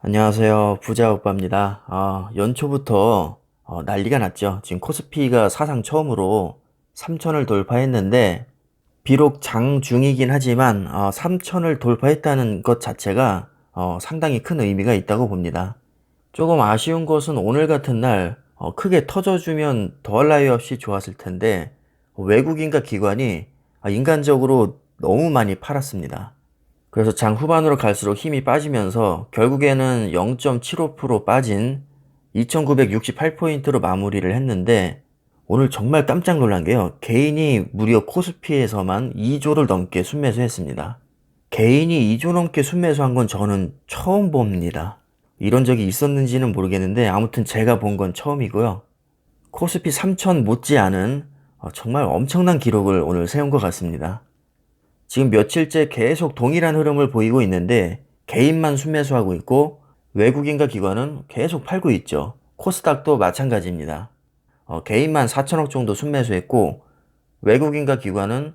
안녕하세요. 부자 오빠입니다. 연초부터 난리가 났죠. 지금 코스피가 사상 처음으로 3천을 돌파했는데, 비록 장중이긴 하지만 3천을 돌파했다는 것 자체가 상당히 큰 의미가 있다고 봅니다. 조금 아쉬운 것은 오늘 같은 날 크게 터져주면 더할 나위 없이 좋았을 텐데, 외국인과 기관이 인간적으로 너무 많이 팔았습니다. 그래서 장 후반으로 갈수록 힘이 빠지면서 결국에는 0.75% 빠진 2968포인트로 마무리를 했는데, 오늘 정말 깜짝 놀란 게요. 개인이 무려 코스피에서만 2조를 넘게 순매수했습니다. 개인이 2조 넘게 순매수한 건 저는 처음 봅니다. 이런 적이 있었는지는 모르겠는데 아무튼 제가 본 건 처음이고요. 코스피 3000 못지않은 정말 엄청난 기록을 오늘 세운 것 같습니다. 지금 며칠째 계속 동일한 흐름을 보이고 있는데 개인만 순매수하고 있고 외국인과 기관은 계속 팔고 있죠. 코스닥도 마찬가지입니다. 개인만 4천억 정도 순매수했고 외국인과 기관은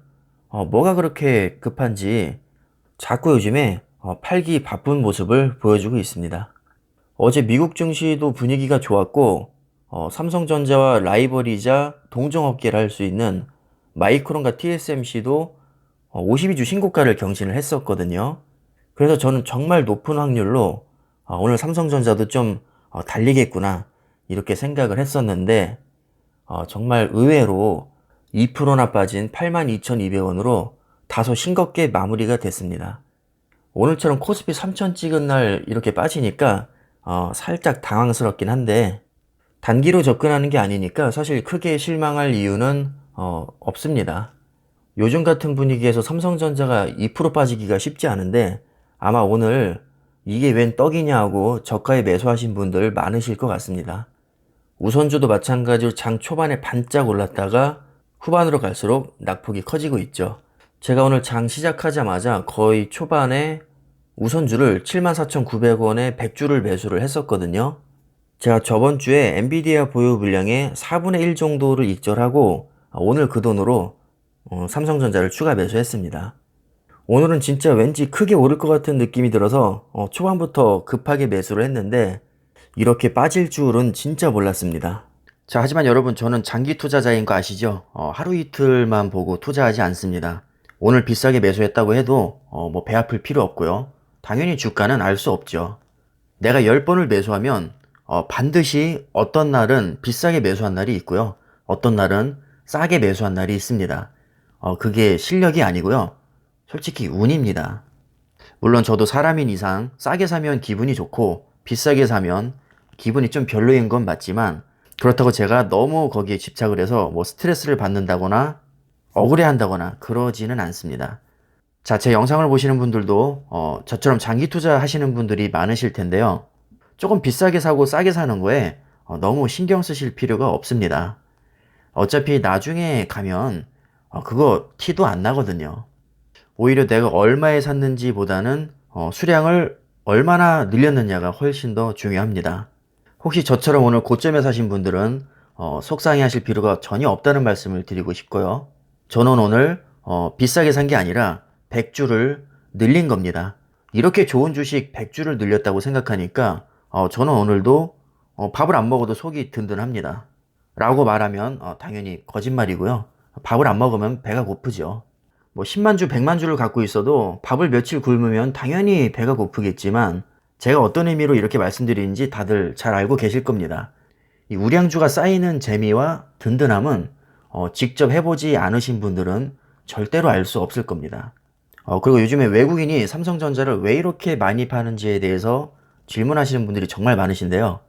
뭐가 그렇게 급한지 자꾸 요즘에 팔기 바쁜 모습을 보여주고 있습니다. 어제 미국 증시도 분위기가 좋았고 삼성전자와 라이벌이자 동종업계를 할 수 있는 마이크론과 TSMC도 52주 신고가를 경신을 했었거든요. 그래서 저는 정말 높은 확률로 오늘 삼성전자도 좀 달리겠구나 이렇게 생각을 했었는데 정말 의외로 2%나 빠진 82,200원으로 다소 싱겁게 마무리가 됐습니다. 오늘처럼 코스피 3000 찍은 날 이렇게 빠지니까 살짝 당황스럽긴 한데 단기로 접근하는 게 아니니까 사실 크게 실망할 이유는 없습니다. 요즘 같은 분위기에서 삼성전자가 2% 빠지기가 쉽지 않은데 아마 오늘 이게 웬 떡이냐 하고 저가에 매수하신 분들 많으실 것 같습니다. 우선주도 마찬가지로 장 초반에 반짝 올랐다가 후반으로 갈수록 낙폭이 커지고 있죠. 제가 오늘 장 시작하자마자 거의 초반에 우선주를 74,900원에 100주를 매수를 했었거든요. 제가 저번 주에 엔비디아 보유 물량의 4분의 1 정도를 익절하고 오늘 그 돈으로 삼성전자를 추가 매수했습니다. 오늘은 진짜 왠지 크게 오를 것 같은 느낌이 들어서 초반부터 급하게 매수를 했는데 이렇게 빠질 줄은 진짜 몰랐습니다. 자, 하지만 여러분 저는 장기 투자자인 거 아시죠? 하루 이틀만 보고 투자하지 않습니다. 오늘 비싸게 매수했다고 해도 뭐 배 아플 필요 없고요. 당연히 주가는 알 수 없죠. 내가 10번을 매수하면 반드시 어떤 날은 비싸게 매수한 날이 있고요. 어떤 날은 싸게 매수한 날이 있습니다. 그게 실력이 아니고요. 솔직히 운입니다. 물론 저도 사람인 이상 싸게 사면 기분이 좋고 비싸게 사면 기분이 좀 별로인 건 맞지만 그렇다고 제가 너무 거기에 집착을 해서 뭐 스트레스를 받는다거나 억울해한다거나 그러지는 않습니다. 자, 제 영상을 보시는 분들도 저처럼 장기 투자 하시는 분들이 많으실 텐데요. 조금 비싸게 사고 싸게 사는 거에 너무 신경 쓰실 필요가 없습니다. 어차피 나중에 가면 그거 티도 안 나거든요. 오히려 내가 얼마에 샀는지 보다는 수량을 얼마나 늘렸느냐가 훨씬 더 중요합니다. 혹시 저처럼 오늘 고점에 사신 분들은 속상해 하실 필요가 전혀 없다는 말씀을 드리고 싶고요. 저는 오늘 비싸게 산 게 아니라 100주를 늘린 겁니다. 이렇게 좋은 주식 100주를 늘렸다고 생각하니까 저는 오늘도 밥을 안 먹어도 속이 든든합니다. 라고 말하면 당연히 거짓말이고요. 밥을 안 먹으면 배가 고프죠. 뭐 10만 주, 100만 주를 갖고 있어도 밥을 며칠 굶으면 당연히 배가 고프겠지만 제가 어떤 의미로 이렇게 말씀드리는지 다들 잘 알고 계실 겁니다. 이 우량주가 쌓이는 재미와 든든함은 직접 해보지 않으신 분들은 절대로 알 수 없을 겁니다. 그리고 요즘에 외국인이 삼성전자를 왜 이렇게 많이 파는지에 대해서 질문하시는 분들이 정말 많으신데요.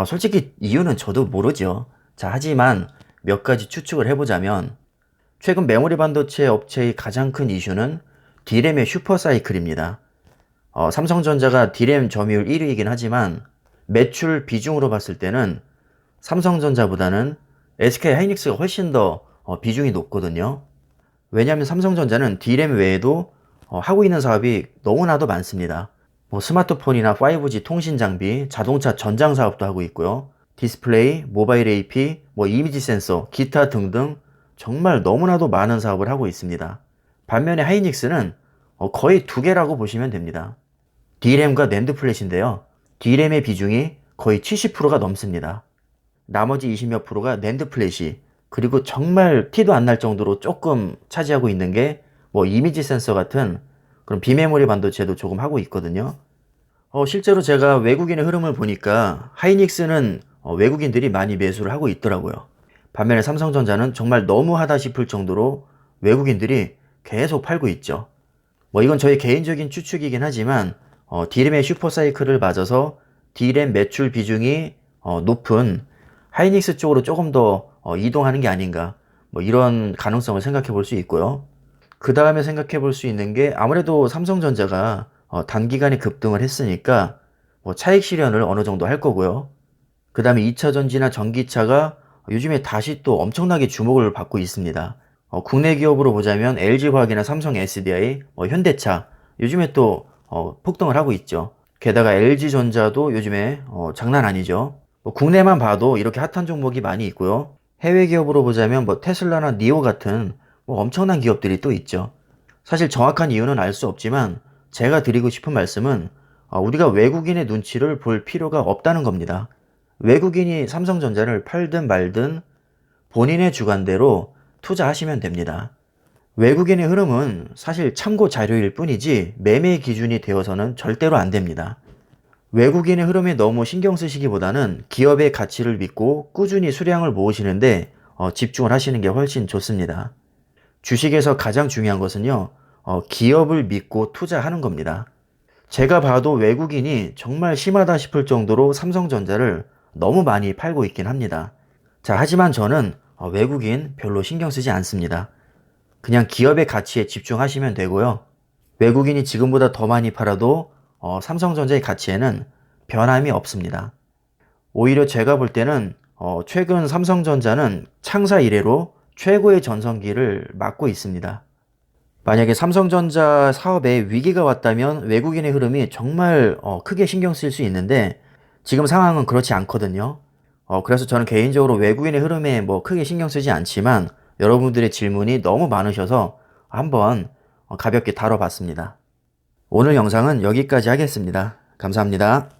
솔직히 이유는 저도 모르죠. 자, 하지만 몇 가지 추측을 해보자면 최근 메모리 반도체 업체의 가장 큰 이슈는 D램의 슈퍼사이클입니다. 삼성전자가 D램 점유율 1위이긴 하지만 매출 비중으로 봤을 때는 삼성전자보다는 SK하이닉스가 훨씬 더 비중이 높거든요. 왜냐하면 삼성전자는 D램 외에도 하고 있는 사업이 너무나도 많습니다. 뭐 스마트폰이나 5G 통신 장비, 자동차 전장 사업도 하고 있고요. 디스플레이, 모바일 AP, 뭐 이미지 센서, 기타 등등 정말 너무나도 많은 사업을 하고 있습니다. 반면에 하이닉스는 거의 두 개라고 보시면 됩니다. D램과 낸드 플랫인데요. D램의 비중이 거의 70%가 넘습니다. 나머지 20몇 프로가 낸드 플래시, 그리고 정말 티도 안 날 정도로 조금 차지하고 있는 게 뭐 이미지 센서 같은 그런 비메모리 반도체도 조금 하고 있거든요. 실제로 제가 외국인의 흐름을 보니까 하이닉스는 외국인들이 많이 매수를 하고 있더라고요. 반면에 삼성전자는 정말 너무하다 싶을 정도로 외국인들이 계속 팔고 있죠. 뭐 이건 저의 개인적인 추측이긴 하지만 D램의 슈퍼사이클을 맞아서 D램 매출 비중이 높은 하이닉스 쪽으로 조금 더 이동하는 게 아닌가, 뭐 이런 가능성을 생각해 볼 수 있고요. 그 다음에 생각해 볼 수 있는 게 아무래도 삼성전자가 단기간에 급등을 했으니까 뭐 차익 실현을 어느 정도 할 거고요. 그 다음에 2차전지나 전기차가 요즘에 다시 또 엄청나게 주목을 받고 있습니다. 국내 기업으로 보자면 LG화학이나 삼성 SDI, 현대차 요즘에 또 폭등을 하고 있죠. 게다가 LG전자도 요즘에 장난 아니죠. 뭐 국내만 봐도 이렇게 핫한 종목이 많이 있고요. 해외 기업으로 보자면 뭐 테슬라나 니오 같은 뭐 엄청난 기업들이 또 있죠. 사실 정확한 이유는 알 수 없지만 제가 드리고 싶은 말씀은 우리가 외국인의 눈치를 볼 필요가 없다는 겁니다. 외국인이 삼성전자를 팔든 말든 본인의 주관대로 투자하시면 됩니다. 외국인의 흐름은 사실 참고 자료일 뿐이지 매매 기준이 되어서는 절대로 안 됩니다. 외국인의 흐름에 너무 신경 쓰시기보다는 기업의 가치를 믿고 꾸준히 수량을 모으시는데 집중을 하시는 게 훨씬 좋습니다. 주식에서 가장 중요한 것은요, 기업을 믿고 투자하는 겁니다. 제가 봐도 외국인이 정말 심하다 싶을 정도로 삼성전자를 너무 많이 팔고 있긴 합니다. 자, 하지만 저는 외국인 별로 신경 쓰지 않습니다. 그냥 기업의 가치에 집중하시면 되고요. 외국인이 지금보다 더 많이 팔아도 삼성전자의 가치에는 변함이 없습니다. 오히려 제가 볼 때는 최근 삼성전자는 창사 이래로 최고의 전성기를 맞고 있습니다. 만약에 삼성전자 사업에 위기가 왔다면 외국인의 흐름이 정말 크게 신경 쓸 수 있는데 지금 상황은 그렇지 않거든요. 그래서 저는 개인적으로 외국인의 흐름에 뭐 크게 신경 쓰지 않지만 여러분들의 질문이 너무 많으셔서 한번 가볍게 다뤄봤습니다. 오늘 영상은 여기까지 하겠습니다. 감사합니다.